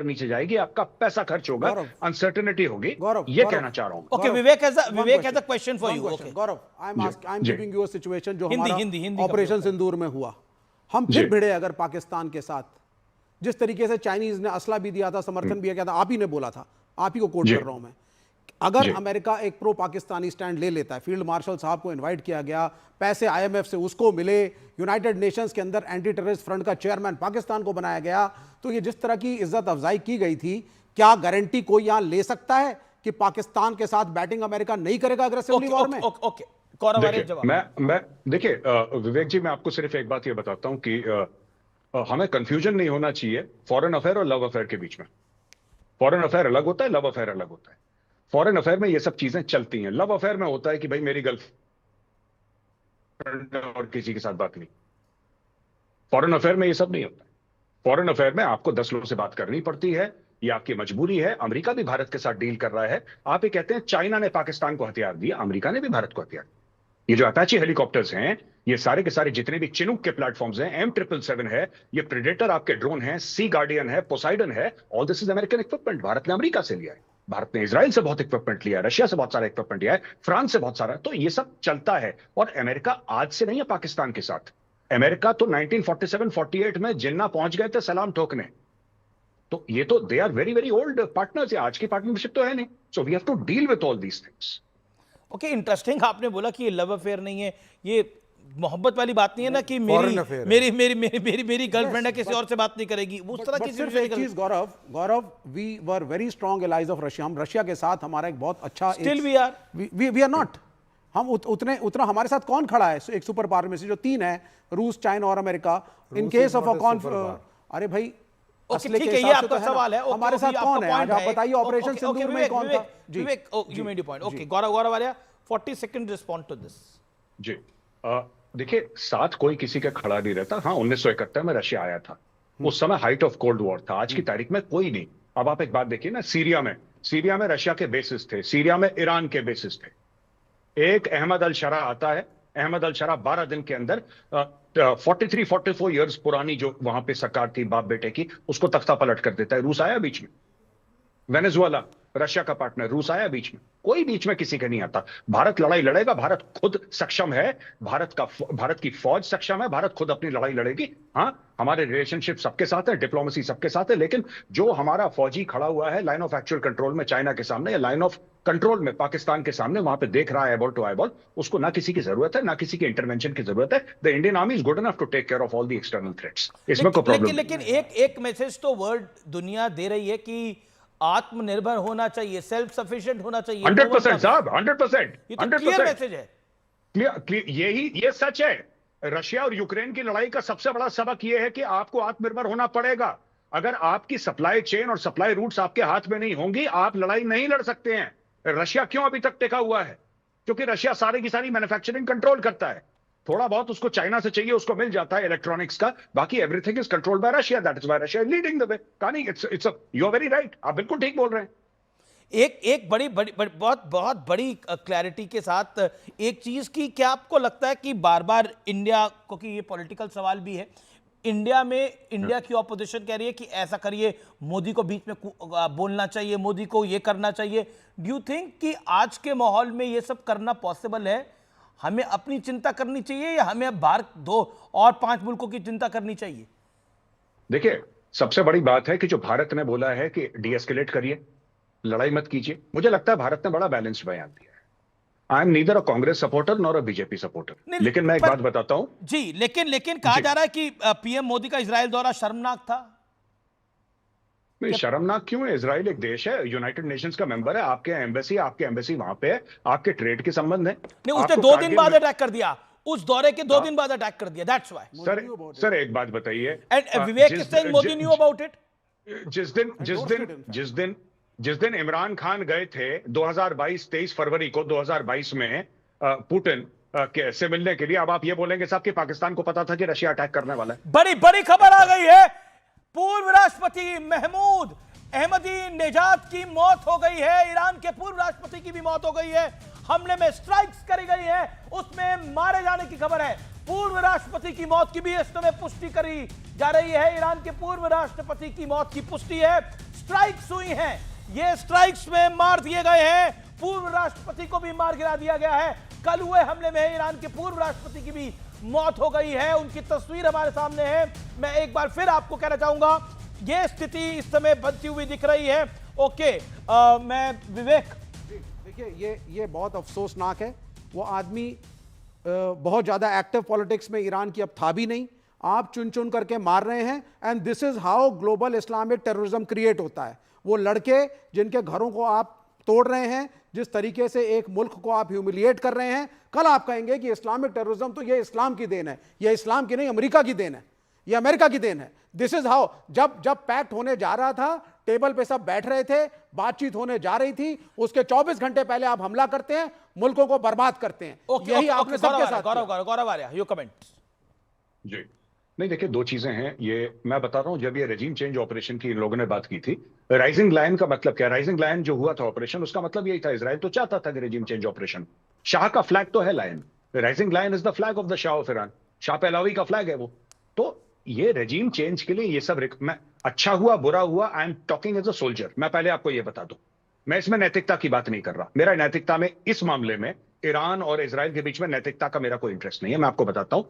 नीचे जाएगी, आपका पैसा खर्च होगा, अनसर्टेनिटी होगी। ये कहना चाह रहा हूं। Okay, Vivek has a question for you. Okay Gaurav, I am giving you a situation जो हिंदी हमारा ऑपरेशन सिंदूर में हुआ। हम फिर भिड़े अगर पाकिस्तान के साथ, जिस तरीके से चाइनीज ने असला भी दिया था, समर्थन भी किया था, आप ही ने बोला था, आप ही को कोट कर रहा हूं मैं, अगर अमेरिका एक प्रो पाकिस्तानी स्टैंड ले लेता है, फील्ड मार्शल साहब को इनवाइट किया गया, पैसे आईएमएफ से उसको मिले, यूनाइटेड नेशंस के अंदर एंटी टेररिस्ट फ्रंट का चेयरमैन पाकिस्तान को बनाया गया, तो ये जिस तरह की इज्जत अफजाई की गई थी, क्या गारंटी कोई यहां ले सकता है कि पाकिस्तान के साथ बैटिंग अमेरिका नहीं करेगा अग्रेसिवली वॉर में? ओके, मैं देखिए विवेक जी, मैं आपको सिर्फ एक बात ये बताता हूं कि हमें कंफ्यूजन नहीं होना चाहिए फॉरेन अफेयर और लव अफेयर के बीच में। फॉरेन अफेयर अलग होता है, लव अफेयर अलग होता है। फॉरेन अफेयर में ये सब चीजें चलती हैं, लव अफेयर में होता है कि भाई मेरी गर्लफ्रेंड और किसी के साथ बात नहीं। फॉरेन अफेयर में ये सब नहीं होता है। फॉरेन अफेयर में आपको 10 लोगों से बात करनी पड़ती है, ये आपकी मजबूरी है। अमेरिका भी भारत के साथ डील कर रहा है। आप ये कहते हैं चाइना ने पाकिस्तान को हथियार दिया, अमेरिका ने भी भारत को हथियार। ये जो अपाचे हेलीकॉप्टर्स हैं, ये सारे के सारे जितने भी चिनूक के प्लेटफॉर्म्स हैं, M777 है, ये प्रेडेटर आपके ड्रोन हैं, सी गार्डियन है, पोसाइडन है, all this is American equipment. Bharat ने अमेरिका से लिया है, भारत ने इजराइल से बहुत इक्विपमेंट लिया है, रशिया से बहुत सारा इक्विपमेंट लिया है, फ्रांस से बहुत सारा। तो ये सब चलता है। और अमेरिका आज से नहीं है पाकिस्तान के साथ। अमेरिका तो 1947-48 में जिन्ना पहुंच गए थे सलाम ठोकने। तो ये तो they are very very old partners है, आज की पार्टनरशिप तो है नहीं। So we have to deal with all these things. Okay, interesting, आपने बोला कि ये लव अफेयर नहीं है, ये मोहब्बत वाली बात नहीं है ना कि मेरी गर्लफ्रेंड है, किसी और से बात नहीं करेगी, उस तरह की चीज। Gaurav, we were very strong allies of Russia. हम रशिया के साथ हमारा एक बहुत अच्छा, स्टिल वी आर नॉट। हम उतना हमारे साथ कौन खड़ा है एक सुपर पावर में से, जो 3 है, रूस, चाइना और America. In case of a अरे भाई, ठीक है, ये आपका सवाल है। हमारे साथ कौन है, आप बताइए। ऑपरेशन सिंदूर में कौन था? Vivek, you made your point. Okay, Gaurav Walia, 40 second respond to this. जी, देखिए, साथ कोई किसी का खड़ा नहीं रहता। हाँ, 1971 में रशिया आया था, उस समय हाइट ऑफ कोल्ड वॉर था। आज की तारीख में कोई नहीं। अब आप एक बात देखिए ना, सीरिया में रशिया के बेसिस थे, सीरिया में ईरान के बेसिस थे। एक अहमद अल शरा आता है, अहमद अल शरा 12 दिन के अंदर 43-44 इयर्स पुरानी जो वहां पे सरकार थी बाप बेटे की, उसको तख्ता पलट कर देता है। रूस आया बीच में, वेनेजुएला रशिया का पार्टनर, रूस आया बीच में, कोई बीच में किसी का नहीं आता। भारत लड़ाई लड़ेगा, भारत खुद सक्षम है, भारत की फौज सक्षम है, भारत खुद अपनी लड़ाई लड़ेगी। हाँ, हमारे रिलेशनशिप सबके साथ है, डिप्लोमेसी सबके साथ है, लेकिन जो हमारा फौजी खड़ा हुआ है लाइन ऑफ एक्चुअल कंट्रोल में चाइना के सामने, या लाइन ऑफ कंट्रोल में पाकिस्तान के सामने, वहां पे देख रहा है एबॉल टू आईबॉल, उसको ना किसी की जरूरत है, ना किसी की इंटरवेंशन की जरूरत है। The Indian army is good enough to take care of all the external threats. इसमें कोई प्रॉब्लम नहीं। लेकिन एक मैसेज तो वर्ल्ड दुनिया दे रही है कि आत्मनिर्भर होना चाहिए, सेल्फ सफिशिएंट होना चाहिए। 100% साहब, 100%। ये तो क्लियर मैसेज है। ये सच है। रशिया और यूक्रेन की लड़ाई का सबसे बड़ा सबक यह है कि आपको आत्मनिर्भर होना पड़ेगा। अगर आपकी सप्लाई चेन और सप्लाई रूट्स आपके हाथ में नहीं होंगी, आप लड़ाई नहीं लड़ सकते हैं। रशिया क्यों अभी तक टिका हुआ है? क्योंकि रशिया सारी की सारी मैन्युफैक्चरिंग कंट्रोल करता है। थोड़ा बहुत उसको चाइना से चाहिए, उसको मिल जाता है इलेक्ट्रॉनिक्स का, बाकी everything is controlled by Russia. That is why Russia is leading the way. कहानी it's you are very right, आप बिल्कुल ठीक बोल रहे हैं। एक बड़ी बहुत बड़ी क्लैरिटी के साथ एक चीज की, क्या आपको लगता है कि बार बार इंडिया, क्योंकि ये पॉलिटिकल सवाल भी है, इंडिया की ऑपोजिशन कह रही है कि ऐसा करिए, मोदी को बीच में बोलना चाहिए, मोदी को ये करना चाहिए। डू यू थिंक कि आज के माहौल में ये सब करना पॉसिबल है? हमें अपनी चिंता करनी चाहिए या हमें बाहर 2 और 5 मुल्कों की चिंता करनी चाहिए? देखिए, सबसे बड़ी बात है कि जो भारत ने बोला है कि डीएस्केलेट करिए, लड़ाई मत कीजिए, मुझे लगता है भारत ने बड़ा बैलेंस्ड बयान दिया है। I am neither a Congress supporter nor a BJP supporter. लेकिन मैं एक बात बताता हूं जी, लेकिन कहा जा रहा है कि पीएम मोदी का इजराइल दौरा शर्मनाक था। नहीं, शर्मनाक क्यों है? इजराइल एक देश है, यूनाइटेड नेशंस का मेंबर है, आपके एम्बेसी वहां पे है, आपके ट्रेड के संबंध है। नहीं, उसने 2 दिन बाद अटैक कर दिया, उस दौरे के 2 दिन बाद अटैक कर दिया, दैट्स व्हाई। सर एक बात बताइए, and Vivek is saying Modi knew about it. जिस दिन इमरान खान गए थे 23 फरवरी को 2022 में पुतिन से मिलने के लिए, अब आप ये बोलेंगे साहब कि पाकिस्तान को पता था कि रशिया अटैक करने वाला है? बड़ी खबर आ गई है, पूर्व राष्ट्रपति महमूद अहमदी नेजाद की मौत हो गई है। ईरान के पूर्व राष्ट्रपति की भी मौत हो गई है, हमले में स्ट्राइक्स करी गई है, उसमें मारे जाने की खबर है। पूर्व राष्ट्रपति की मौत की भी इस समय पुष्टि करी जा रही है। ईरान के पूर्व राष्ट्रपति की मौत की पुष्टि है। स्ट्राइक्स हुई हैं। ये स्ट्राइक्स में मार दिए गए हैं, पूर्व राष्ट्रपति को भी मार गिरा दिया गया है। कल हुए हमले में ईरान के पूर्व राष्ट्रपति की भी मौत हो गई है, उनकी तस्वीर हमारे सामने है। मैं एक बार फिर आपको कहना चाहूंगा, ये स्थिति इस समय बनती हुई दिख रही है। ओके, मैं विवेक, देखिए ये बहुत अफसोसनाक है। वो आदमी बहुत ज़्यादा एक्टिव पॉलिटिक्स में ईरान की अब था भी नहीं। आप चुन चुन करके मार रहे हैं, and this is how global Islamic terrorism create होता है। वो लड़के जिनके घरों को आप तोड़ रहे हैं, जिस तरीके से एक मुल्क को आप ह्यूमिलिएट कर रहे हैं, कल आप कहेंगे कि इस्लामिक टेररिज्म तो ये इस्लाम की देन है। ये इस्लाम की नहीं, अमेरिका की देन है, ये अमेरिका की देन है। दिस इज हाउ, जब पैक्ट होने जा रहा था, टेबल पे सब बैठ रहे थे, बातचीत होने जा रही थी, उसके 24 घंटे पहले आप हमला करते हैं, मुल्कों को बर्बाद करते हैं। यही आपने सबके साथ किया। गौरव आर्या, योर कमेंट। जी, नहीं देखिए, दो चीजें हैं। ये मैं बता रहा हूं, जब ये रेजिम चेंज ऑपरेशन की इन लोगों ने बात की थी, राइजिंग लायन का मतलब क्या? राइजिंग लायन जो हुआ था ऑपरेशन, उसका मतलब यही था, इजराइल तो चाहता था कि रेजिम चेंज ऑपरेशन, शाह का फ्लैग तो है lion, rising lion is the flag of the Shah of Iran, Shah Pahlavi का फ्लैग है वो। तो ये रेजिम चेंज के लिए ये सब मैं अच्छा हुआ बुरा हुआ, I am talking as a soldier. मैं पहले आपको ये बता दूं, मैं इसमें नैतिकता की बात नहीं कर रहा। मेरा नैतिकता में इस मामले में ईरान और इजराइल के बीच में नैतिकता का मेरा कोई इंटरेस्ट नहीं है। मैं आपको बताता हूं,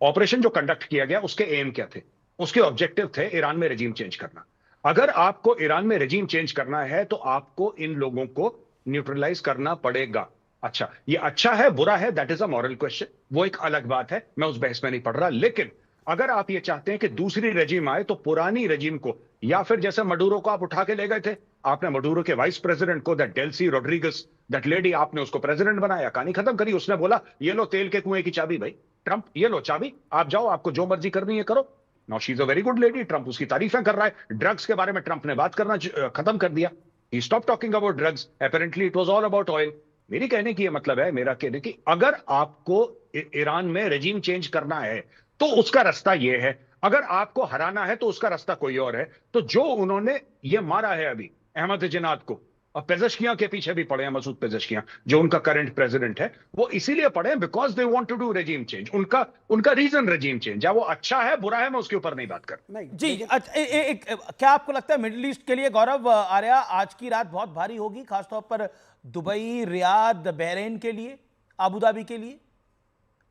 ऑपरेशन जो कंडक्ट किया गया उसके एम क्या थे, उसके ऑब्जेक्टिव थे ईरान में रेजिम चेंज करना। अगर आपको ईरान में रेजिम चेंज करना है तो आपको इन लोगों को न्यूट्रलाइज करना पड़ेगा। अच्छा, ये अच्छा है बुरा है, that is a moral question, वो एक अलग बात है, मैं उस बहस में नहीं पढ़ रहा। लेकिन अगर आप ये चाहते हैं कि दूसरी रेजिम आए, तो पुरानी रेजिम को, या फिर जैसे मडूरो को आप उठा के ले गए थे, आपने मडूरो के वाइस प्रेसिडेंट को, that Delsey Rodrigues, that lady, आपने उसको प्रेसिडेंट बनाया, कहानी खत्म करी। उसने बोला ये लो तेल के कुएं की चाबी भाई ट्रंप, ये लो चाबी, आप जाओ, आपको जो मर्जी करनी है करो। Now she is a very good lady, Trump उसकी तारीफें कर रहा है। ड्रग्स के बारे में ट्रंप ने बात करना खत्म कर दिया, he stop talking about drugs, apparently it was all about oil. मेरी कहने की ये मतलब है, मेरा कहने की, अगर आपको ईरान में रेजिम चेंज करना है तो उसका रास्ता ये है, अगर आपको हराना है तो उसका रास्ता कोई और है। तो जो उन्होंने ये मारा है अभी अहमद जिनाद को, और पेजेश्कियां के पीछे भी पड़े हैं, मसूद पेजेश्कियां जो उनका करंट प्रेसिडेंट है, वो इसीलिए पड़े हैं because they want to do regime change. उनका रीजन रेजिम चेंज है, वो अच्छा है बुरा है, मैं उसके ऊपर नहीं बात कर। नहीं जी, क्या आपको लगता है मिडिल ईस्ट के लिए, गौरव आर्या, आज की रात बहुत भारी होगी, खासतौर पर दुबई, रियाद, बहरीन के लिए, अबू धाबी के लिए?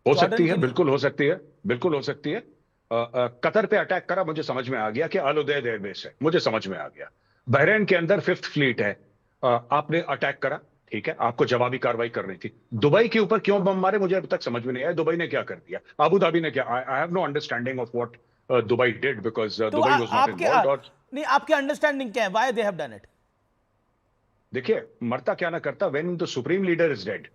हो सकती है, बिल्कुल हो सकती है, बिल्कुल हो सकती है। कतर पे अटैक करा, मुझे समझ में आ गया कि अल उदैद एयरबेस है, मुझे समझ में आ गया। बहरीन के अंदर 5th फ्लीट है, आपने अटैक करा, ठीक है, आपको जवाबी कार्रवाई करनी थी। दुबई के ऊपर क्यों बम मारे, मुझे अभी तक समझ में नहीं आया। दुबई ने क्या कर दिया, अबू धाबी ने क्या? I have no understanding of what Dubai did, because Dubai was not involved. नहीं, आपकी अंडरस्टैंडिंग क्या है, why they have done it? देखिए, मरता क्या ना करता, when the supreme leader is dead,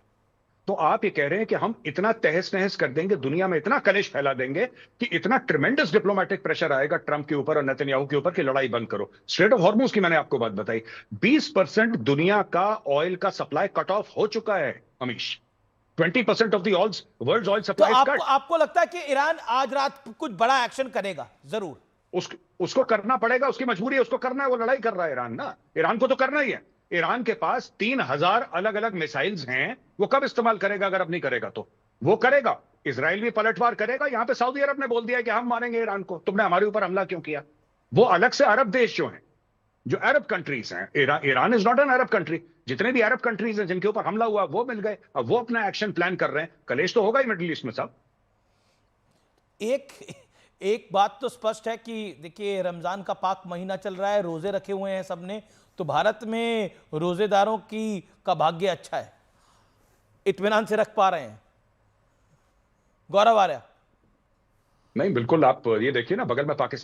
तो आप ये कह रहे हैं कि हम इतना तहस नहस कर देंगे, दुनिया में इतना कलेश फैला देंगे कि इतना ट्रिमेंडस डिप्लोमेटिक प्रेशर आएगा ट्रंप के ऊपर और नेतन्याहू के ऊपर कि लड़ाई बंद करो। स्ट्रेट ऑफ हॉर्मुज की मैंने आपको बात बताई, 20% दुनिया का ऑयल का सप्लाई कट ऑफ हो चुका है Amish. 20% of the world oil supply is cut. आपको लगता है कि ईरान आज रात कुछ बड़ा एक्शन करेगा? जरूर उसको करना पड़ेगा, उसकी मजबूरी है, उसको करना है, वो लड़ाई कर रहा है ईरान ना, ईरान को तो करना ही है। ईरान के पास 3000 अलग अलग मिसाइल्स हैं, वो कब इस्तेमाल करेगा? अगर अब नहीं करेगा तो वो करेगा। इजराइल भी पलटवार करेगा। यहां पे सऊदी अरब ने बोल दिया कि हम मारेंगे ईरान को, तुमने हमारे ऊपर हमला क्यों किया? वो अलग से अरब देश जो हैं, जो अरब कंट्रीज हैं, Iran is not an Arab country. जितने भी अरब कंट्रीज हैं जिनके ऊपर हमला हुआ वो मिल गए, अब वो अपना एक्शन प्लान कर रहे हैं। कलेश तो होगा ही मिडिल ईस्ट में साहब। एक बात तो स्पष्ट है कि देखिए, रमजान का पाक महीना चल रहा है, रोजे रखे हुए हैं सबने, तो भारत में रोजेदारों का भाग्य अच्छा है, इत्मीनान से रख पा रहे हैं। गौरव आर्या? नहीं, बिल्कुल, आप ये देखिए ना, बगल में पाकिस्तान